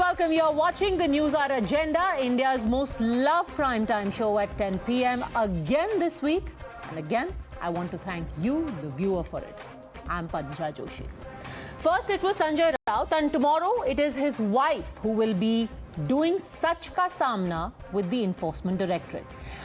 welcome. You're watching the Newshour Agenda, India's most loved primetime show at 10 p.m. again this week. And again, I want to thank you, the viewer, for it. I'm Padmaja Joshi. First, it was Sanjay Raut, and tomorrow it is his wife who will be doing Sach Ka Samna with the Enforcement Directorate.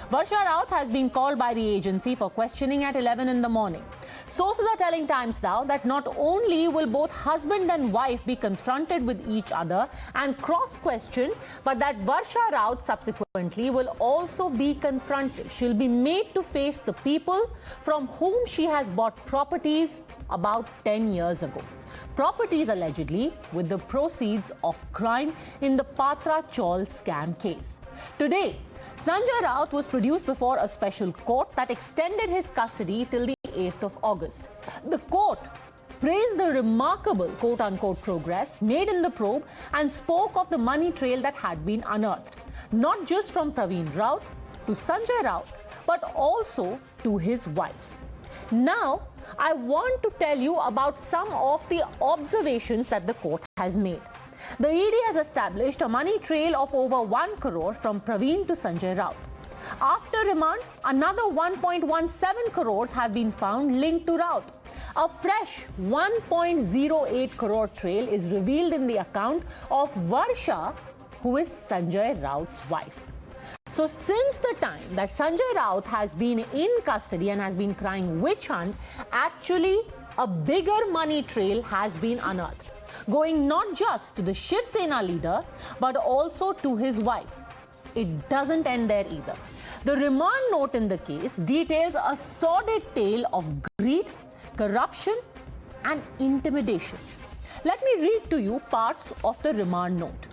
Varsha Raut has been called by the agency for questioning at 11 in the morning. Sources are telling Times Now that not only will both husband and wife be confronted with each other and cross-questioned, but that Varsha Raut subsequently will also be confronted. She'll be made to face the people from whom she has bought properties about 10 years ago. Properties allegedly with the proceeds of crime in the Patra Chawl scam case. Today, Sanjay Raut was produced before a special court that extended his custody till the 8th of August. The court praised the remarkable quote-unquote progress made in the probe and spoke of the money trail that had been unearthed, not just from Praveen Raut to Sanjay Raut, but also to his wife. Now, I want to tell you about some of the observations that the court has made. The ED has established a money trail of over 1 crore from Praveen to Sanjay Raut. After remand, another 1.17 crores have been found linked to Raut. A fresh 1.08 crore trail is revealed in the account of Varsha, who is Sanjay Raut's wife. So since the time that Sanjay Raut has been in custody and has been crying witch hunt, actually a bigger money trail has been unearthed, going not just to the Shiv Sena leader, but also to his wife. It doesn't end there either. The remand note in the case details a sordid tale of greed, corruption and intimidation. Let me read to you parts of the remand note.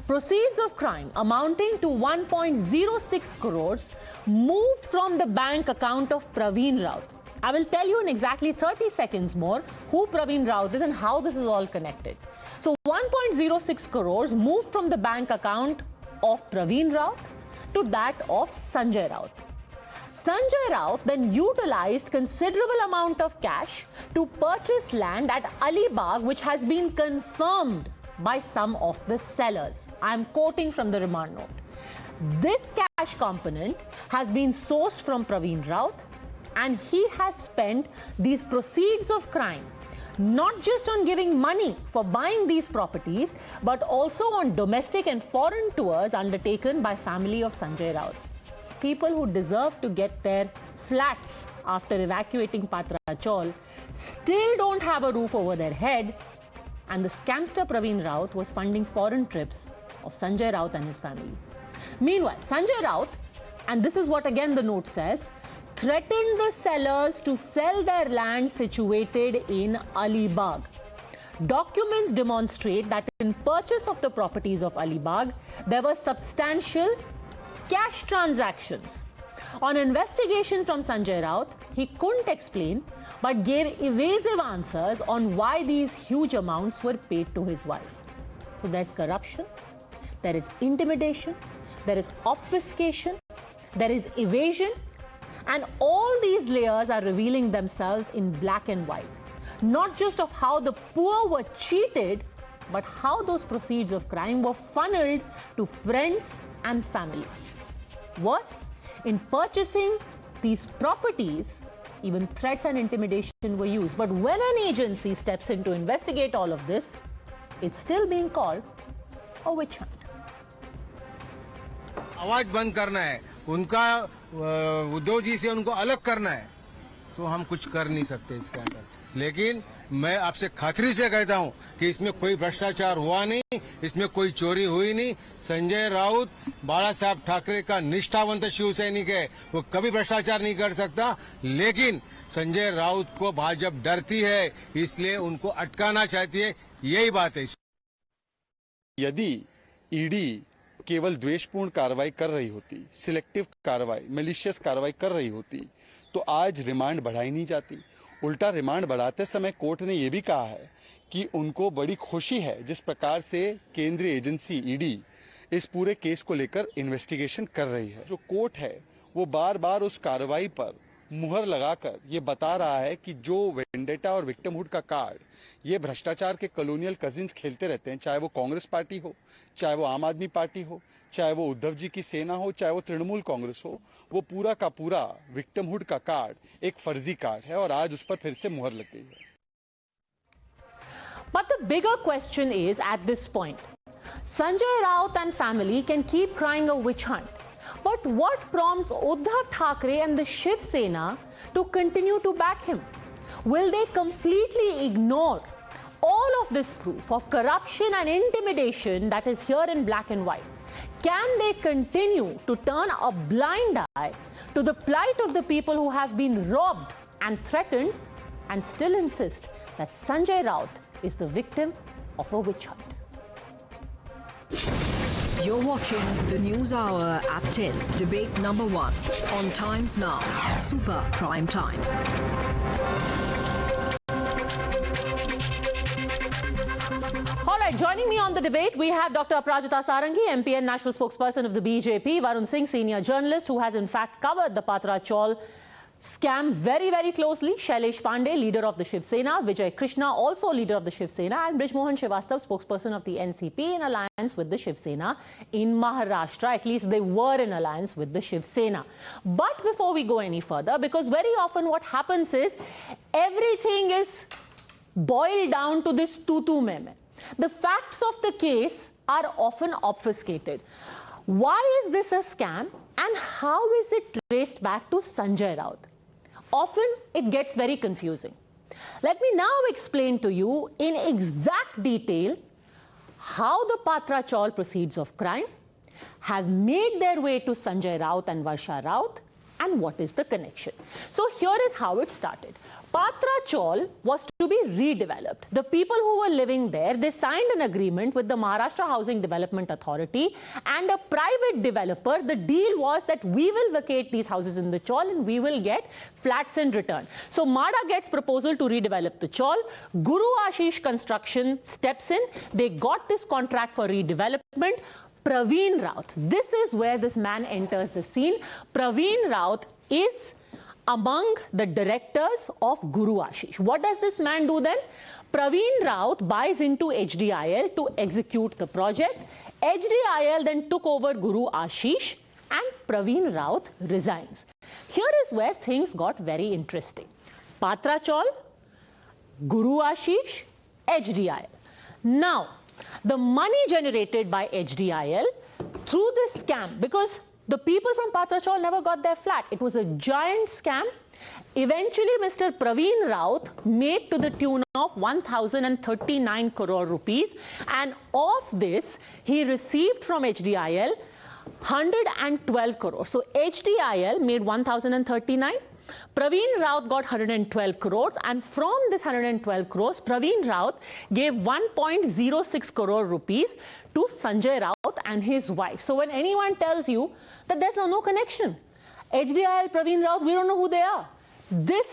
Proceeds of crime amounting to 1.06 crores moved from the bank account of Praveen Raut. I will tell you in exactly 30 seconds more who Praveen Raut is and how this is all connected. So 1.06 crores moved from the bank account of Praveen Raut to that of Sanjay Raut. Sanjay Raut then utilized considerable amount of cash to purchase land at Alibag, which has been confirmed by some of the sellers. I am quoting from the remand note. This cash component has been sourced from Praveen Raut, and he has spent these proceeds of crime not just on giving money for buying these properties, but also on domestic and foreign tours undertaken by family of Sanjay Raut. People who deserve to get their flats after evacuating Patra Chawl still don't have a roof over their head, and the scamster Praveen Raut was funding foreign trips of Sanjay Raut and his family. Meanwhile, Sanjay Raut, and this is what again the note says, threatened the sellers to sell their land situated in Alibag. Documents demonstrate that in purchase of the properties of Alibag, there were substantial cash transactions. On investigation from Sanjay Raut, he couldn't explain but gave evasive answers on why these huge amounts were paid to his wife. So there's corruption, there is intimidation, there is obfuscation, there is evasion, and all these layers are revealing themselves in black and white. Not just of how the poor were cheated, but how those proceeds of crime were funneled to friends and family. Worse, in purchasing these properties, even threats and intimidation were used. But when an agency steps in to investigate all of this, it's still being called a witch hunt. आवाज बंद करना है, उनका उद्धव जी से उनको अलग करना है, तो हम कुछ कर नहीं सकते इसके अंदर. लेकिन मैं आपसे खातिरी से कहता हूं कि इसमें कोई भ्रष्टाचार हुआ नहीं, इसमें कोई चोरी हुई नहीं. संजय राउत बाला साहब ठाकरे का निष्ठावंत शिवसैनिक है, वो कभी भ्रष्टाचार नहीं कर सकता. लेकिन संजय राउत को भाजपा डरती है, इसलिए उनको अटकाना चाहती है. यही बात है. यदि ईडी केवल द्वेषपूर्ण कार्रवाई कर रही होती, सिलेक्टिव कार्रवाई, मैलिशियस कार्रवाई कर रही होती, तो आज रिमांड बढ़ाई नहीं जाती. उल्टा रिमांड बढ़ाते समय कोर्ट ने यह भी कहा है कि उनको बड़ी खुशी है जिस प्रकार से केंद्रीय एजेंसी ईडी इस पूरे केस को लेकर इन्वेस्टिगेशन कर रही है. जो कोर्ट है वो बार बार उस कार्रवाई पर मुहर लगाकर ये बता रहा है कि जो वेंडेटा और विक्टिमहुड का कार्ड ये भ्रष्टाचार के कॉलोनियल कजिन्स खेलते रहते हैं, चाहे वो कांग्रेस पार्टी हो, चाहे वो आम आदमी पार्टी हो, चाहे वो उद्धव जी की सेना हो, चाहे वो तृणमूल कांग्रेस हो, वो पूरा का पूरा विक्टिमहुड का कार्ड एक फर्जी कार्ड है और आज उस पर फिर से मुहर लग गई है। But the bigger question is, at this point, Sanjay Raut and family can keep crying a witch hunt. But what prompts Uddhav Thackeray and the Shiv Sena to continue to back him? Will they completely ignore all of this proof of corruption and intimidation that is here in black and white? Can they continue to turn a blind eye to the plight of the people who have been robbed and threatened and still insist that Sanjay Raut is the victim of a witch hunt? You're watching the News Hour at 10, debate number 1 on Times Now, Super Prime Time. All right, joining me on the debate, we have Dr. Aprajita Sarangi, MP and National Spokesperson of the BJP, Varun Singh, senior journalist who has in fact covered the Patra Chawl scam very, very closely, Shailesh Pandey, leader of the Shiv Sena, Vijay Krishna, also leader of the Shiv Sena, and Brijmohan Srivastava, spokesperson of the NCP, in alliance with the Shiv Sena in Maharashtra. At least they were in alliance with the Shiv Sena. But before we go any further, because very often what happens is everything is boiled down to this tutu meme. The facts of the case are often obfuscated. Why is this a scam and how is it traced back to Sanjay Raut? Often it gets very confusing. Let me now explain to you in exact detail how the Patra Chawl proceeds of crime have made their way to Sanjay Raut and Varsha Raut and what is the connection. So here is how it started. Patra Chawl was to be redeveloped. The people who were living there, they signed an agreement with the Maharashtra Housing Development Authority and a private developer. The deal was that we will vacate these houses in the Chawl and we will get flats in return. So MADA gets proposal to redevelop the Chawl. Guru Ashish Construction steps in. They got this contract for redevelopment. Praveen Raut, this is where this man enters the scene. Praveen Raut is among the directors of Guru Ashish. What does this man do then? Praveen Raut buys into HDIL to execute the project. HDIL then took over Guru Ashish and Praveen Raut resigns. Here is where things got very interesting. Patra Chawl, Guru Ashish, HDIL. Now, the money generated by HDIL through this scam, because the people from Patra Chawl never got their flat. It was a giant scam. Eventually, Mr. Praveen Raut made to the tune of 1,039 crore rupees. And of this, he received from HDIL 112 crore. So HDIL made 1,039. Praveen Raut got 112 crores and from this 112 crores, Praveen Raut gave 1.06 crore rupees to Sanjay Raut and his wife. So when anyone tells you that there's no connection, HDIL, Praveen Raut, we don't know who they are. This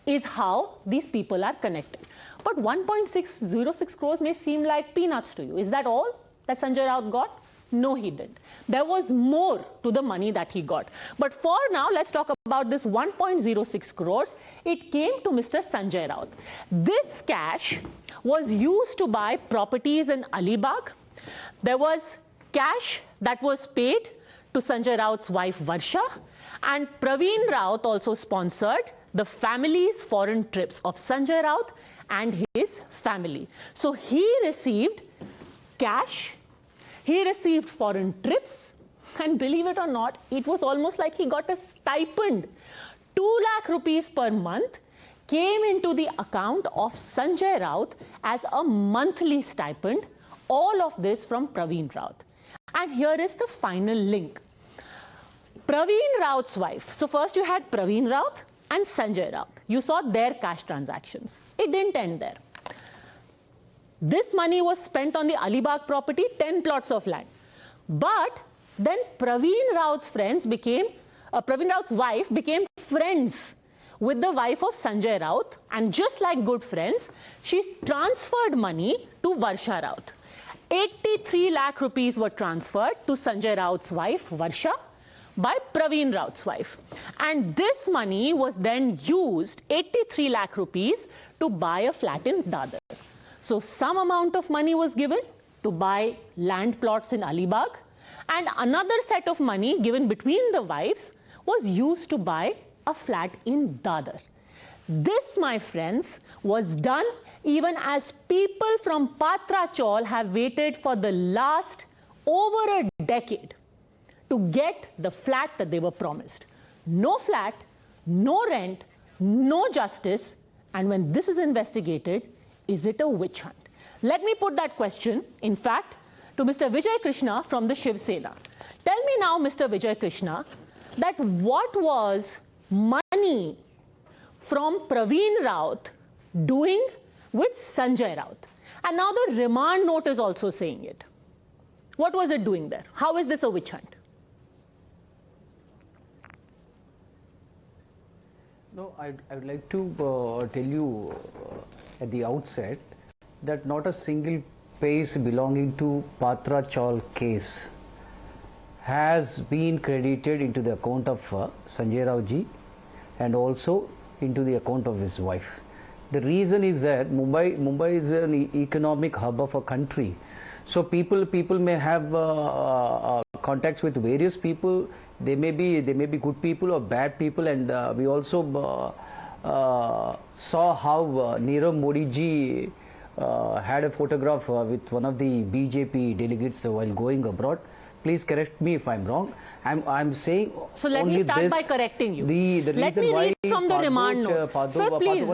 is how these people are connected. But 1.606 crores may seem like peanuts to you. Is that all that Sanjay Raut got? No, he didn't. There was more to the money that he got. But for now, let's talk about this 1.06 crores. It came to Mr. Sanjay Raut. This cash was used to buy properties in Alibag. There was cash that was paid to Sanjay Raut's wife Varsha. And Praveen Raut also sponsored the family's foreign trips of Sanjay Raut and his family. So he received cash. He received foreign trips and believe it or not, it was almost like he got a stipend. 2 lakh rupees per month came into the account of Sanjay Raut as a monthly stipend. All of this from Praveen Raut. And here is the final link. Praveen Raut's wife. So first you had Praveen Raut and Sanjay Raut. You saw their cash transactions. It didn't end there. This money was spent on the Alibag property, 10 plots of land. But then Praveen Raut's wife became friends with the wife of Sanjay Raut. And just like good friends, she transferred money to Varsha Raut. 83 lakh rupees were transferred to Sanjay Raut's wife, Varsha. by Praveen Raut's wife. And this money was then used, 83 lakh rupees, to buy a flat in Dadar. So some amount of money was given to buy land plots in Alibag, and another set of money given between the wives was used to buy a flat in Dadar. This, my friends, was done even as people from Patra Chawl have waited for the last over a decade to get the flat that they were promised. No flat, no rent, no justice, and when this is investigated, is it a witch hunt? Let me put that question, in fact, to Mr. Vijay Krishna from the Shiv Sena. Tell me now, Mr. Vijay Krishna, that what was money from Praveen Raut doing with Sanjay Raut? And now the remand note is also saying it. What was it doing there? How is this a witch hunt? No, I would like to tell you at the outset that not a single paise belonging to Patra Chawl case has been credited into the account of Sanjay Raut ji and also into the account of his wife. The reason is that Mumbai is an economic hub of a country. So people may have contacts with various people. They may be good people or bad people, and we also saw how Nirav Modi ji had a photograph with one of the BJP delegates while going abroad. Please correct me if I'm wrong. I'm saying. So let me start by correcting you. Let me read from the remand note. Sir, please,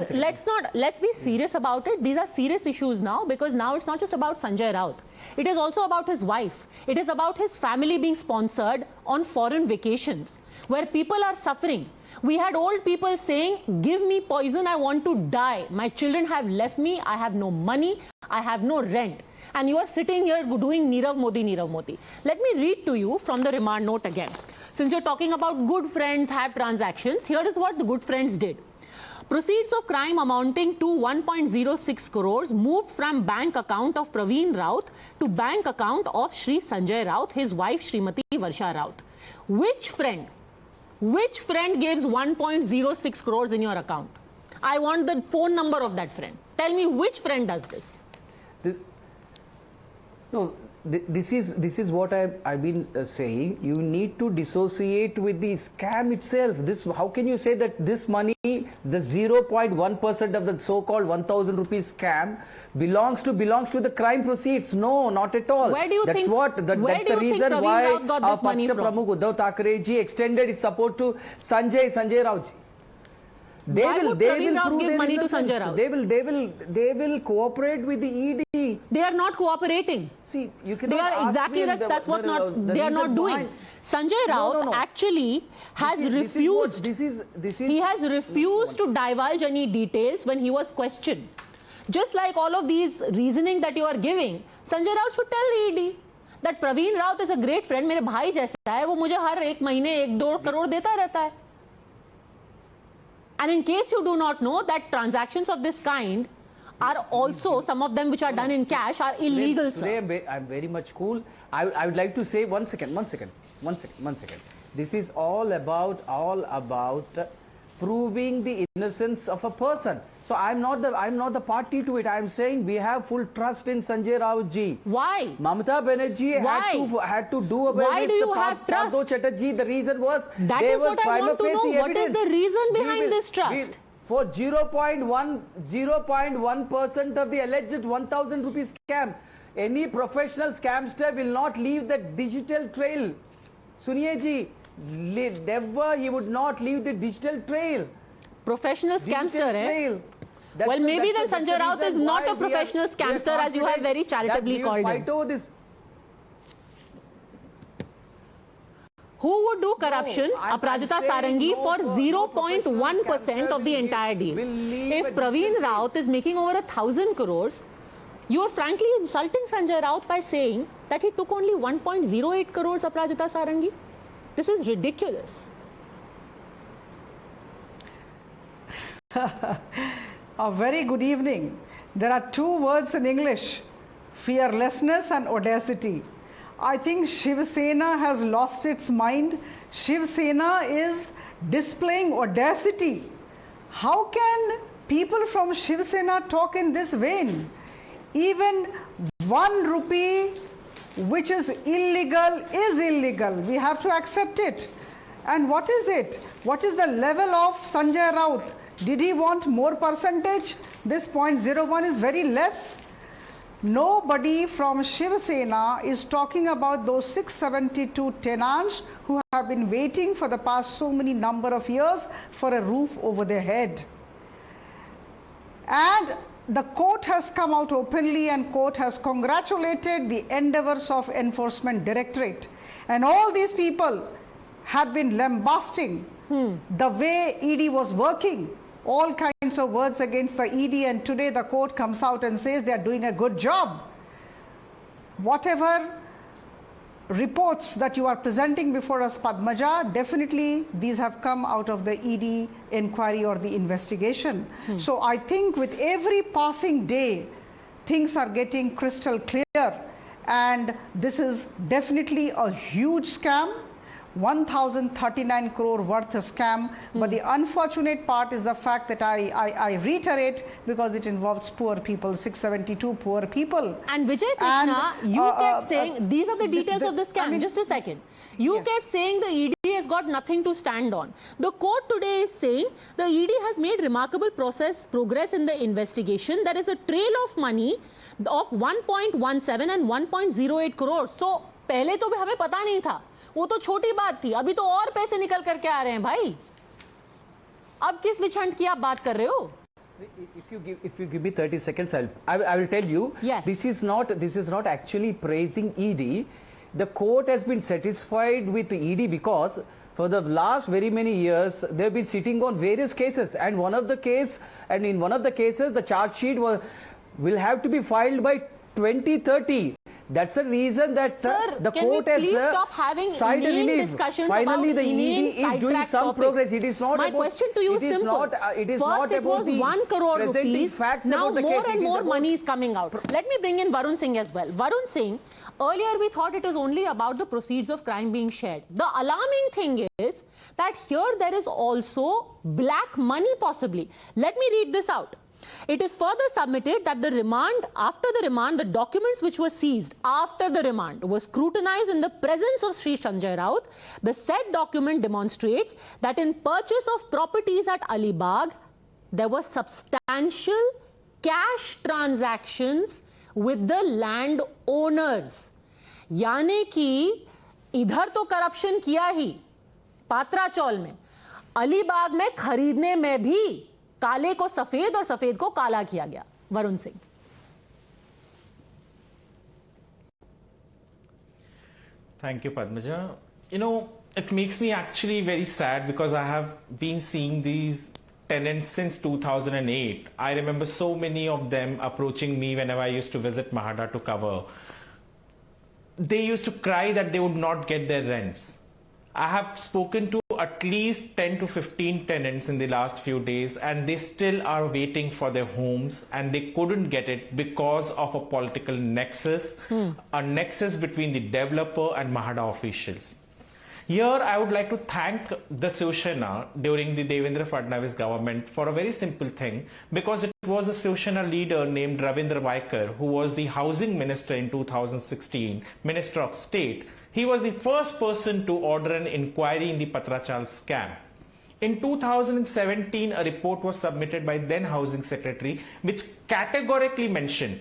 let's be serious about it. These are serious issues now, because now it's not just about Sanjay Raut. It is also about his wife. It is about his family being sponsored on foreign vacations, where people are suffering. We had old people saying, give me poison, I want to die. My children have left me, I have no money, I have no rent. And you are sitting here doing Nirav Modi, Nirav Modi. Let me read to you from the remand note again. Since you're talking about good friends have transactions, here is what the good friends did. Proceeds of crime amounting to 1.06 crores moved from bank account of Praveen Raut to bank account of Shri Sanjay Raut, his wife Srimati Varsha Raut. Which friend gives 1.06 crores in your account? I want the phone number of that friend. Tell me which friend does this. This is what I've been saying. You need to dissociate with the scam itself. How can you say that this money, the 0.1% of the so-called 1,000 rupees scam, belongs to the crime proceeds? No, not at all. Where do you think? That's the reason why our Patra Pramukh Uddhav Thackeray ji extended its support to Sanjay Raut ji. Why would Praveen Raut give money to Sanjay Raut? They will cooperate with the ED. They are not cooperating. See, you they are exactly that's what they are not doing. Sanjay Raut actually has refused. He has refused to divulge any details when he was questioned. Just like all of these reasoning that you are giving, Sanjay Raut should tell the ED that Praveen Raut is a great friend. मेरे भाई जैसा है, वो मुझे हर एक महीने 1-2 करोड़ देता रहता है. And in case you do not know that transactions of this kind are also, some of them which are done in cash, are illegal, sir. Today I'm very much cool. I would like to say one second. This is all about proving the innocence of a person. So I'm not the party to it. I'm saying we have full trust in Sanjay Raut ji. Why? Mamata Banerjee had to do away Why with do you have trust? Padmaja Chatterjee. The reason was that is what I want to know. What is the reason behind this trust? For 0.1% of the alleged 1,000 rupees scam, any professional scamster will not leave the digital trail. Suniye ji, never he would not leave the digital trail. Professional scamster, eh? Well, maybe then Sanjay Raut is not a professional scamster, as you have very charitably called him. Who would do corruption? Aprajita Sarangi for 0.1% of the entire deal. If Praveen Raut is making over 1,000 crores, you are frankly insulting Sanjay Raut by saying that he took only 1.08 crores, Aprajita Sarangi. This is ridiculous. A very good evening. There are two words in English: fearlessness and audacity. I think Shiv Sena has lost its mind. Shiv Sena is displaying audacity. How can people from Shiv Sena talk in this vein? Even 1 rupee which is illegal. We have to accept it. And what is it? What is the level of Sanjay Raut? Did he want more percentage? This 0.01 is very less. Nobody from Shiv Sena is talking about those 672 tenants who have been waiting for the past so many number of years for a roof over their head. And the court has come out openly and court has congratulated the endeavors of Enforcement Directorate. And all these people have been lambasting the way ED was working. All kinds of words against the ED, and today the court comes out and says they are doing a good job. Whatever reports that you are presenting before us, Padmaja, definitely these have come out of the ED inquiry or the investigation. So I think with every passing day, things are getting crystal clear, and this is definitely a huge scam. 1,039 crore worth of scam, but the unfortunate part is the fact that I reiterate, because it involves poor people, 672 poor people. And Vijay Krishna, you kept saying, these are the details of the scam. I mean, just a second. You kept saying the ED has got nothing to stand on. The court today is saying the ED has made remarkable progress in the investigation. There is a trail of money of 1.17 and 1.08 crores. So, पहले तो हमें पता नहीं था. वो तो छोटी बात थी, अभी तो और पैसे निकल करके आ रहे हैं भाई. अब किस विछंड की आप बात कर रहे हो? If you give me 30 seconds, I will tell you. Yes. This is not actually praising ED. The court has been satisfied with the ED because for the last very many years they have been sitting on various cases, and in one of the cases the charge sheet will have to be filed by 2030. That's the reason that the court has signed a relief. Finally, the ED is doing some progress. It is not. My question to you is simple. First, it was 1 crore rupees. Now more and more money is coming out. Let me bring in Varun Singh as well. Varun Singh, earlier we thought it was only about the proceeds of crime being shared. The alarming thing is that here there is also black money possibly. Let me read this out. It is further submitted that after the remand, the documents which were seized after the remand was scrutinized in the presence of Sri Sanjay Raut. The said document demonstrates that in purchase of properties at Alibag, there were substantial cash transactions with the landowners. यानी कि इधर तो corruption किया ही पात्रा चौल में, अलीबाग में खरीदने में भी काले को सफेद और सफेद को काला किया गया. Varun Singh. Thank you, Padmaja. You know, it makes me actually very sad because I have been seeing these tenants since 2008. I remember so many of them approaching me whenever I used to visit Mahada to cover. They used to cry that they would not get their rents. I have spoken to at least 10 to 15 tenants in the last few days, and they still are waiting for their homes, and they couldn't get it because of a political nexus, a nexus between the developer and Mahada officials. Here I would like to thank the Shiv Sena during the Devendra Fadnavis government for a very simple thing, because it was a Shiv Sena leader named Ravindra Vaikar, who was the housing minister in 2016, Minister of State. He was the first person to order an inquiry in the Patra Chawl scam. In 2017, a report was submitted by then Housing Secretary, which categorically mentioned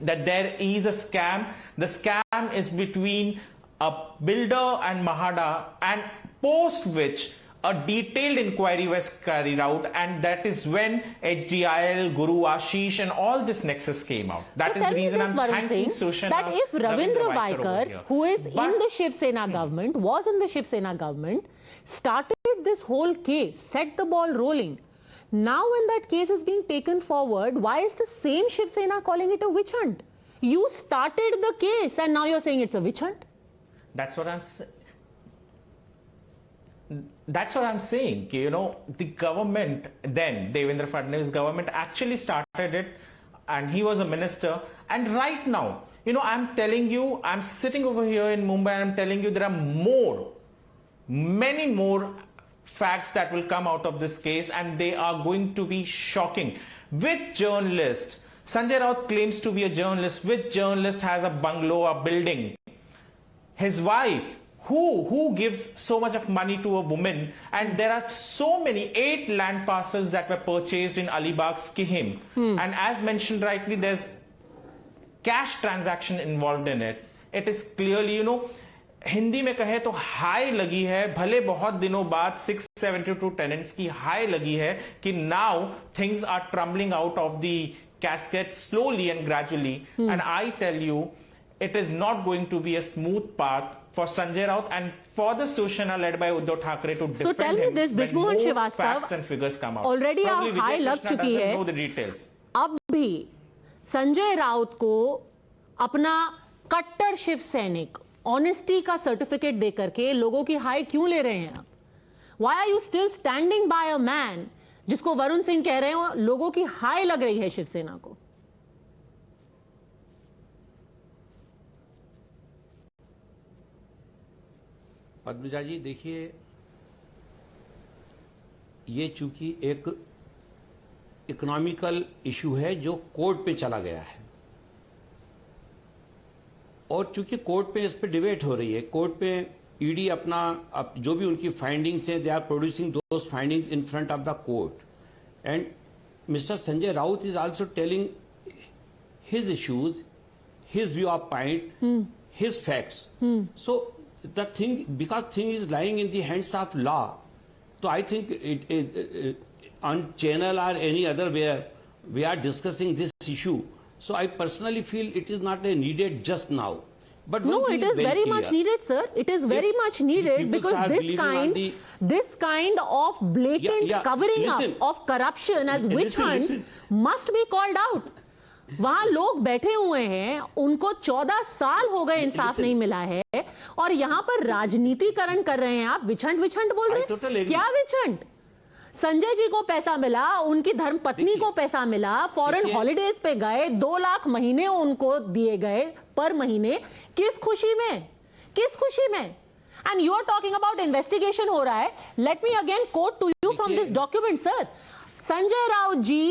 that there is a scam. The scam is between a builder and Mahada, and post which a detailed inquiry was carried out, and that is when HDIL, Guru Ashish and all this nexus came out. That is the reason I'm thanking Shiv Sena. That if Ravindra Vaikar, who is in the Shiv Sena government, was in the Shiv Sena government, started this whole case, set the ball rolling. Now when that case is being taken forward, why is the same Shiv Sena calling it a witch hunt? You started the case and now you're saying it's a witch hunt? That's what I'm saying. That's what I'm saying. You know, the government then, Devendra Fadnavis government, actually started it, and he was a minister. And right now, you know, I'm telling you, I'm sitting over here in Mumbai and I'm telling you there are more many more facts that will come out of this case, and they are going to be shocking. Which journalist, Sanjay Raut claims to be a journalist, which journalist has a bungalow, a building? His wife, who gives so much of money to a woman? And there are so many, 8 land parcels that were purchased in Alibag scheme. And as mentioned rightly, there's cash transaction involved in it. It is clearly, you know, Hindi में कहे तो high लगी है, भले बहुत दिनों बाद 672 tenants की हाई लगी है कि now things are crumbling out of the casket slowly and gradually. And I tell you, it is not going to be a smooth path for Sanjay Raut and for the Shiv Sena led by Uddhav Thackeray to defend him. So tell me this, Brijmohan Srivastava, facts and figures come out. Already a high लग चुकी है. Know the details. अब भी संजय राउत को अपना कट्टर शिव सैनिक honesty का सर्टिफिकेट देकर के लोगों की हाई क्यों ले रहे हैं आप? Why are you still standing by a man जिसको वरुण सिंह कह रहे हो लोगों की हाई लग रही है शिवसेना को? पद्मजा जी देखिए, ये चूंकि एक इकोनॉमिकल इशू है जो कोर्ट पे चला गया है, और चूंकि कोर्ट पे इस पे डिबेट हो रही है, कोर्ट पे ईडी अपना जो भी उनकी फाइंडिंग्स हैं, they are producing those findings in front of the court, and mister Sanjay Raut is also telling his issues, his view of point, his facts. So the thing, because thing is lying in the hands of law, तो I think it on channel or any other where we are discussing this issue. So I personally feel it is not needed just now. But no, it is very much needed, sir. It is very much needed because this kind of blatant covering up of corruption as witch hunt must be called out. वहां लोग बैठे हुए हैं, उनको 14 साल हो गए इंसाफ नहीं मिला है, और यहां पर राजनीतिकरण कर रहे हैं आप. विच हंट बोल रहे हैं? क्या विच हंट? संजय जी को पैसा मिला, उनकी धर्मपत्नी को पैसा मिला, फॉरेन हॉलिडेज पे गए, 2 लाख महीने उनको दिए गए पर महीने. किस खुशी में? किस खुशी में? And you are talking about investigation हो रहा है. Let me again quote to you from this document. Sir, Sanjay Raut ji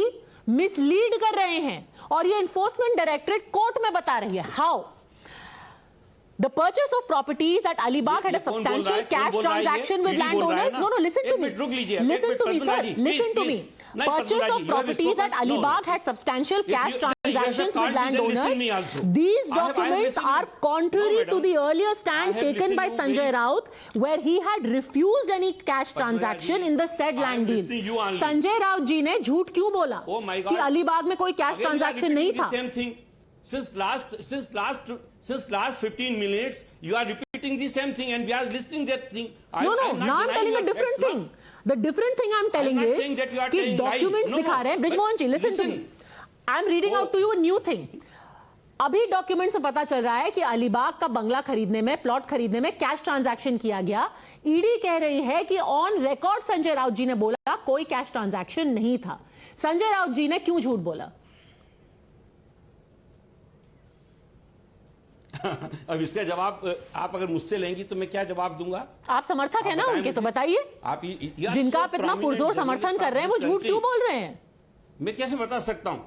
mislead कर रहे हैं और ये एनफोर्समेंट डायरेक्टरेट कोर्ट में बता रही है. How? The purchase of properties at Alibag had a substantial cash transaction with landowners. No, listen to me. Listen to me, sir. Listen to me. Purchase of properties at Alibag had substantial cash transactions with landowners. These documents are contrary to the earlier stand taken by Sanjay Raut, where he had refused any cash transaction in the said land deal. Sanjay Raut ji ने झूठ क्यों बोला कि अलीबाग में कोई cash transaction नहीं था? Since last 15 minutes, you are repeating the same thing, and we are listening that thing. No, now I'm telling a different thing. The different thing I'm telling is कि documents दिखा रहे हैं. Brijmohan जी, listen to me. I'm reading out to you a new thing. अभी document से पता चल रहा है कि अलीबाग का बंगला खरीदने में, प्लॉट खरीदने में कैश ट्रांजैक्शन किया गया. ईडी कह रही है कि ऑन रिकॉर्ड संजय राउत जी ने बोला कोई कैश ट्रांजैक्शन नहीं था. संजय राउत जी ने क्यों झूठ बोला? अब इसका जवाब आप अगर मुझसे लेंगी तो मैं क्या जवाब दूंगा? आप समर्थक है ना उनके, तो बताइए. आप जिनका आप इतना पुरजोर समर्थन कर रहे हैं वो झूठ क्यों बोल रहे हैं? मैं कैसे बता सकता हूं?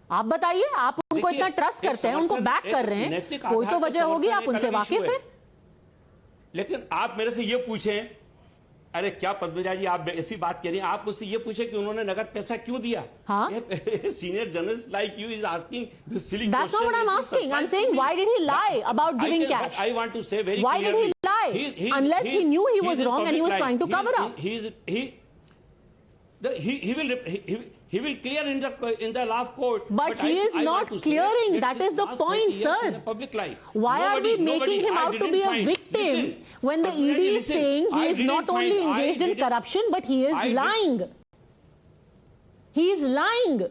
आप बताइए. आप उनको इतना ट्रस्ट करते हैं, उनको बैक कर रहे हैं, कोई तो वजह होगी. आप उनसे वाकिफ हैं. लेकिन आप मेरे से ये पूछें, अरे क्या पद्मजा जी आप ऐसी बात कह रही हैं, आप मुझसे ये पूछे कि उन्होंने नगद पैसा क्यों दिया? हाँ? Senior journalist like you is asking this silly question. That's not what I'm asking. I'm saying why did he lie about giving cash? I want to say very why clearly. Why did he lie? Unless he knew he was wrong and he was trying to cover up. He will clear in the law of court. But he is not clearing. That is the point, sir. Public life. Why are we making him out to be a victim when the ED is saying he is not only engaged in corruption, but he is lying? He is lying.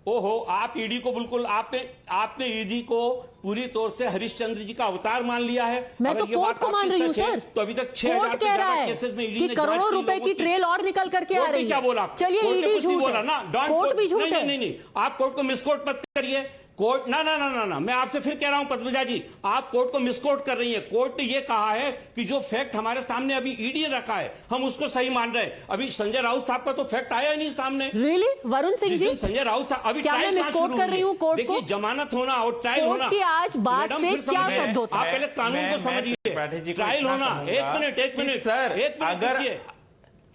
ओहो, आप ED को बिल्कुल आपने ED को पूरी तौर से हरिश्चंद्र जी का अवतार मान लिया है. मैं तो कोर्ट को मान रही हूं सर. तो अभी तक 6000 से ज्यादा केसेस में ईडी ने करोड़ों रुपए की ट्रेल और निकल करके आ रही है. क्या बोला? चलिए ईडी झूठ बोला ना, कोर्ट भी झूठ है. नहीं, आप कोर्ट को मिसकोट मत करिए. कोर्ट ना मैं आपसे फिर कह रहा हूं पद्मजा जी, आप कोर्ट को मिसकोट कर रही हैं। कोर्ट ने ये कहा है कि जो फैक्ट हमारे सामने अभी ईडी ने रखा है हम उसको सही मान रहे हैं। अभी संजय राउत साहब का तो फैक्ट आया ही नहीं सामने। रियली वरुण सिंह जी, संजय राउत साहब अभी क्या मैं मिसकोट कर रही हूँ कोर्ट को? देखिए, जमानत होना और ट्रायल होना की आज बात से क्या संबंध होता है? आप पहले कानून को समझिए। ट्रायल होना, एक मिनट सर, अगर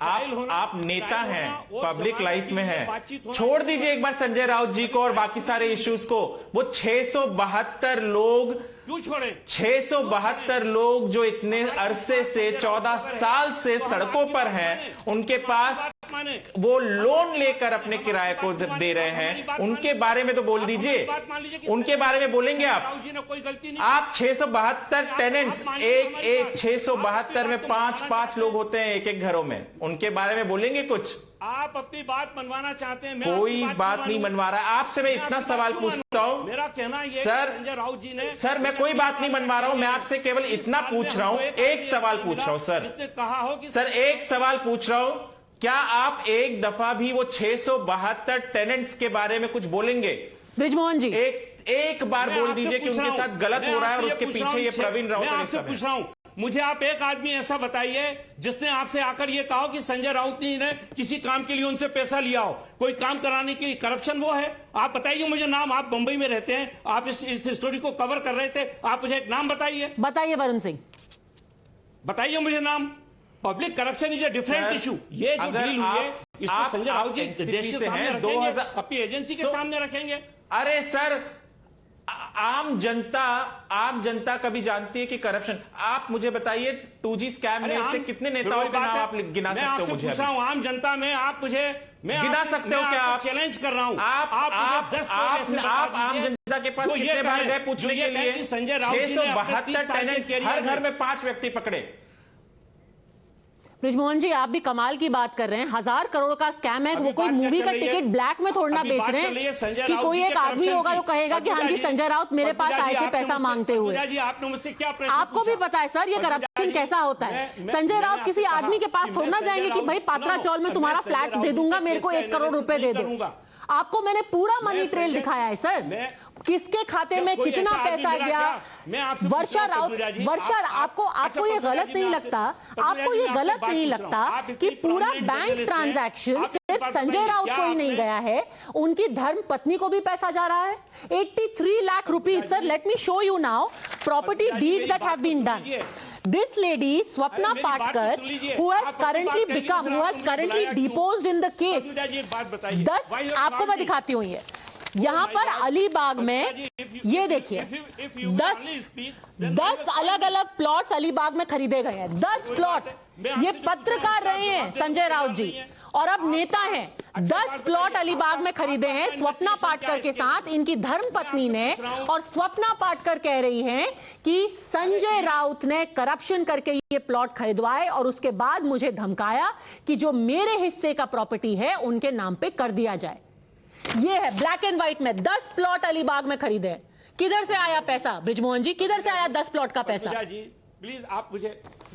आप नेता हैं, पब्लिक लाइफ में हैं, छोड़ दीजिए एक बार संजय राउत जी को और बाकी सारे इश्यूज को। वो 672 लोग क्यों छोड़े? 672 लोग जो इतने अरसे से 14 साल से सड़कों पर हैं, उनके पास वो लोन लेकर अपने किराए को दे रहे हैं, उनके बारे में तो बोल दीजिए। उनके बारे में बोलेंगे आप 672 टेनेंट्स, एक 672 में 5 लोग होते हैं एक घरों में, उनके बारे में बोलेंगे कुछ? आप अपनी बात मनवाना चाहते हैं, कोई बात नहीं मनवा रहा है। आपसे मैं इतना सवाल पूछता हूं, मेरा कहना ये सर, संजय राउत जी ने, सर मैं कोई बात नहीं मनवा रहा हूं, मैं आपसे केवल इतना पूछ रहा हूं, एक सवाल पूछ रहा हूं सर, जिसने कहा हो कि सर एक सवाल पूछ रहा हूं, क्या आप एक दफा भी वो 672 टेनेंट्स के बारे में कुछ बोलेंगे? ब्रिजमोहन जी, एक बार बोल दीजिए कि उनके साथ गलत हो रहा है और उसके पीछे ये प्रवीण राउत। मैं आपसे पूछ रहा हूं, मुझे आप एक आदमी ऐसा बताइए जिसने आपसे आकर ये कहा कि संजय राउत ने किसी काम के लिए उनसे पैसा लिया हो, कोई काम कराने के लिए। करप्शन वो है? आप बताइए मुझे नाम। आप मुंबई में रहते हैं, आप इस स्टोरी को कवर कर रहे थे, आप मुझे एक नाम बताइए। बताइए वरुण सिंह, बताइए मुझे नाम। Public corruption is a different issue. ये जो डील हुई है इसको संजय राउत जी देश के सामने रखेंगे, अपनी एजेंसी के सामने रखेंगे। अरे सर, आम जनता कभी जानती है कि करप्शन? आप मुझे बताइए 2G स्कैम में से कितने नेताओं के नाम आप गिना सकते हो? मुझे पूछ रहा हूं, आम जनता में आप मुझे गिना सकते हो क्या? आप चैलेंज कर रहा हूं। आप आम जनता के पास कितने बार गए पूछने के लिए? संजय राउत 672 टेनेंट्स, हर घर में 5 व्यक्ति पकड़े। ब्रिजमोहन जी, आप भी कमाल की बात कर रहे हैं। 1000 करोड़ का स्कैम है, वो कोई मूवी का टिकट ब्लैक में थोड़ना बेच रहे हैं कि कोई एक आदमी होगा तो कहेगा कि हाँ जी संजय राउत मेरे पास आए थे पैसा मांगते हुए। आपने मुझसे क्या प्रश्न? आपको भी पता है सर ये करप्शन कैसा होता है। संजय राउत किसी आदमी के पास थोड़ना जाएंगे कि भाई पात्रा चौल में तुम्हारा फ्लैट दे दूंगा, मेरे को 1 करोड़ रुपए दे दो। आपको मैंने पूरा मनी ट्रेल दिखाया है सर, किसके खाते में कितना पैसा गया। वर्षा राउत, आपको ये गलत नहीं लगता, आपको ये गलत नहीं लगता कि पूरा बैंक ट्रांजैक्शन सिर्फ संजय राउत को ही नहीं गया है, उनकी धर्म पत्नी को भी पैसा जा रहा है। 83 lakh rupees sir, let me show you now property deeds that have been done. This lady, Swapna Patkar, who has currently deposed in the case. 10, आपको मैं दिखाती हूँ ये, यहाँ पर अलीबाग में ये देखिए 10 अलग अलग प्लॉट्स अलीबाग में खरीदे गए हैं। 10 प्लॉट, ये पत्रकार रहे हैं संजय राउत जी और अब नेता हैं। 10 प्लॉट अलीबाग में खरीदे हैं स्वप्ना पाटकर के साथ, इनकी धर्म पत्नी ने। और स्वप्ना पाटकर कह रही हैं कि संजय राउत ने करप्शन करके ये प्लॉट खरीदवाए और उसके बाद मुझे धमकाया कि जो मेरे हिस्से का प्रॉपर्टी है उनके नाम पे कर दिया जाए। ये है ब्लैक एंड व्हाइट में 10 प्लॉट अलीबाग में खरीदे हैं। किधर से आया पैसा ब्रिजमोहन जी, किधर से आया 10 प्लॉट का पैसा? जी प्लीज आप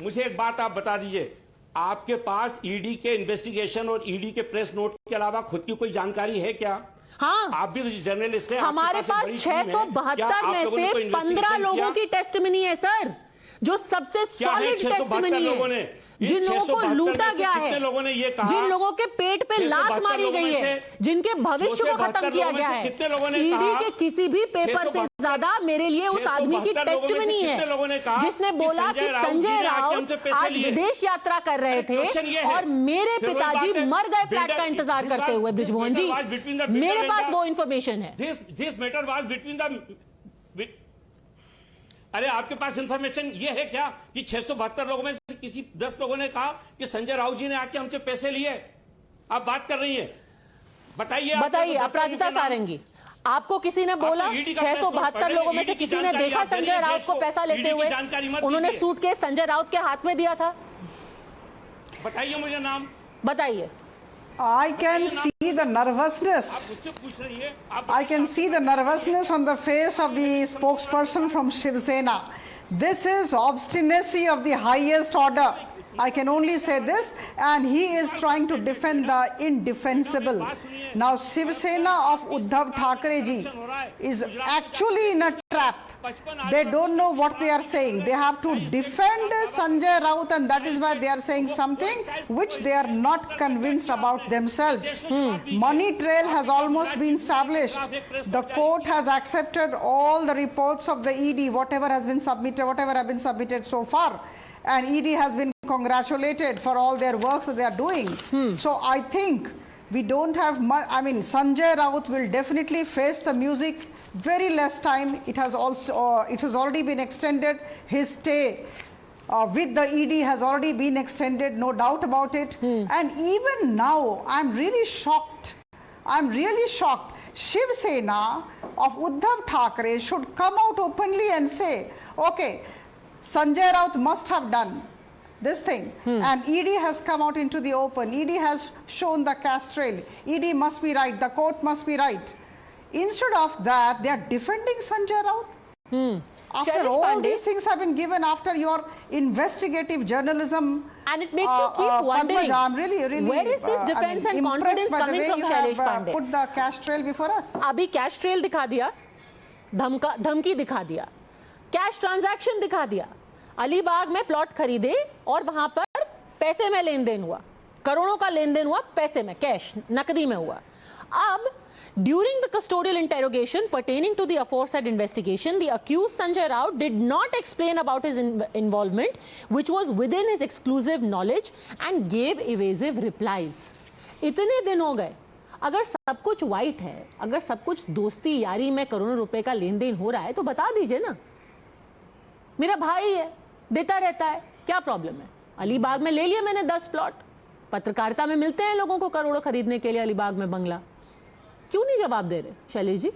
मुझे एक बात आप बता दीजिए, आपके पास ईडी के इन्वेस्टिगेशन और ईडी के प्रेस नोट के अलावा खुद की कोई जानकारी है क्या? हाँ, आप भी जर्नलिस्ट हैं। हमारे पास 672 में से 15 लोगों की टेस्टिमनी है सर, जो सबसे सॉलिड टेस्टिमनी है। जिन लोगों को लूटा गया है, जिन लोगों के पेट पे लात मारी गई है, जिनके भविष्य को खत्म किया गया है, ईडी के किसी भी पेपर से ज्यादा मेरे लिए उस आदमी की टेस्टिमनी है जिसने बोला कि संजय राउत आज विदेश यात्रा कर रहे थे और मेरे पिताजी मर गए फ्लैट का इंतजार करते हुए। ब्रिजमोहन जी, मेरे पास वो इंफॉर्मेशन है। This matter was between the, अरे आपके पास इंफॉर्मेशन ये है क्या कि 672 लोगों में से किसी 10 लोगों ने कहा कि संजय राउत जी ने आके हमसे पैसे लिए? आप बात कर रही हैं, बताइए। अपराजिता सारंगी, आपको किसी ने बोला? 672 लोगों में से किसी ने देखा संजय राउत को पैसा लेते हुए? उन्होंने सूटकेस संजय राउत के हाथ में दिया था। बताइए मुझे नाम, बताइए। I can see the nervousness. I can see the nervousness on the face of the spokesperson from Shiv Sena. This is obstinacy of the highest order. I can only say this, and he is trying to defend the indefensible. Now Shiv Sena of Uddhav Thackeray ji is actually in a trap. They don't know what they are saying. They have to defend Sanjay Raut, and that is why they are saying something which they are not convinced about themselves. Money trail has almost been established. The court has accepted all the reports of the ED, whatever have been submitted so far. And ED has been congratulated for all their works that they are doing. So I think we don't have much. I mean, Sanjay Raut will definitely face the music very less time. It has already been extended. His stay with the ED has already been extended, no doubt about it. And even now, I'm really shocked. Shiv Sena of Uddhav Thackeray should come out openly and say, okay, Sanjay Raut must have done this thing. And ED has come out into the open. ED has shown the caste trail. ED must be right. The court must be right. Instead of that, they are defending Sanjay Raut. After all these things have been given, after your investigative journalism, and it makes you keep wondering, Padmaja, I'm really, where is this defense and confidence coming from Shailesh Pandey? Put the cash trail before us. अभी cash trail दिखा दिया, धमकी दिखा दिया, cash transaction दिखा दिया, अलीबाग में plot खरीदे और वहां पर पैसे में लेन देन हुआ, करोड़ों का लेन देन हुआ, पैसे में, कैश, नकदी में हुआ. अब during the custodial interrogation pertaining to the aforesaid investigation, the accused Sanjay Raut did not explain about his involvement, which was within his exclusive knowledge, and gave evasive replies. इतने दिन हो गए, अगर सब कुछ white है, अगर सब कुछ दोस्ती यारी में करोड़ों रुपए का लेन देन हो रहा है, तो बता दीजिए ना. मेरा भाई है, देता रहता है, क्या प्रॉब्लम है? अलीबाग में ले लिया मैंने 10 प्लॉट. पत्रकारिता में मिलते हैं लोगों को करोड़ों खरीदने के लिए अलीबाग में बंगला. क्यों नहीं जवाब दे रहे शैलेश जी?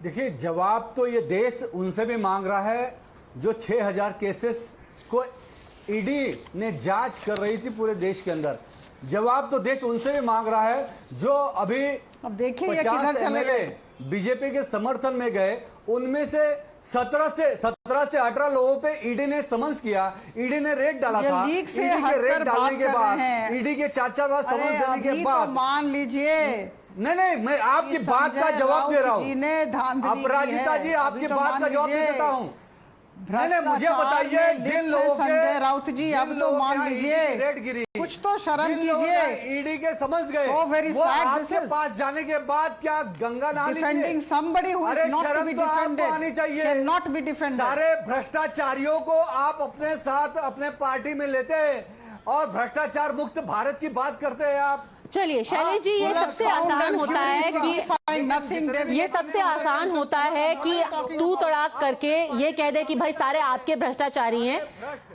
देखिए, जवाब तो ये देश उनसे भी मांग रहा है जो 6000 केसेस को ईडी ने जांच कर रही थी पूरे देश के अंदर. जवाब तो देश उनसे भी मांग रहा है जो अभी 50 एमएलए बीजेपी के समर्थन में गए, उनमें से 17 से 18 लोगों पे ईडी ने समन्स किया. ईडी ने रेड डाला था. ईडी के रेड डालने के बाद, ईडी के 4 बार समन्स देने के बाद, मान लीजिए, नहीं, मैं आपकी बात का जवाब दे रहा हूं. अपराजिता जी, आपकी बात का जवाब नहीं देता हूं. नहीं, मुझे बताइए, जिन लोगों के संजय राउत जी, अब तो मान लीजिए, रेड गिरी, कुछ तो शर्म कीजिए. ईडी के समझ गए, वो आपके पास जाने के बाद क्या गंगा नहा defending somebody who is not to be defended आनी चाहिए, cannot be defended. सारे भ्रष्टाचारियों को आप अपने साथ अपने पार्टी में लेते हैं और भ्रष्टाचार मुक्त भारत की बात करते हैं आप. चलिए शैलेश जी, ये सबसे आसान होता है कि तू तड़ाक करके ये कह दे कि भाई सारे आपके भ्रष्टाचारी हैं.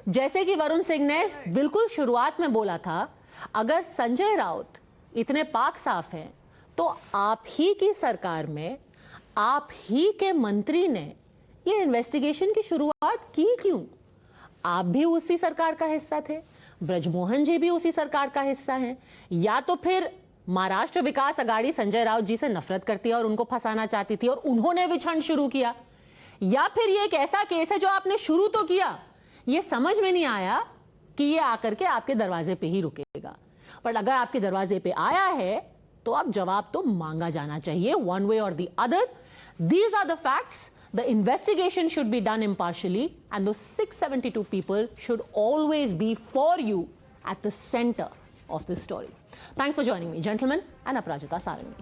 जैसे कि वरुण सिंह ने बिल्कुल शुरुआत में बोला था, अगर संजय राउत इतने पाक साफ हैं तो आप ही की सरकार में आप ही के मंत्री ने ये इन्वेस्टिगेशन की शुरुआत की क्यों? आप भी उसी सरकार का हिस्सा थे, ब्रजमोहन जी भी उसी सरकार का हिस्सा हैं. या तो फिर महाराष्ट्र विकास अघाड़ी संजय राउत जी से नफरत करती है और उनको फंसाना चाहती थी और उन्होंने विछन शुरू किया, या फिर ये एक ऐसा केस है जो आपने शुरू तो किया, ये समझ में नहीं आया कि ये आकर के आपके दरवाजे पे ही रुकेगा. पर अगर आपके दरवाजे पे आया है तो अब जवाब तो मांगा जाना चाहिए, one way or the other. These are the facts. The investigation should be done impartially, and those 672 people should always be for you at the center of this story. Thanks for joining me, gentlemen, and Aprajita Sarangi.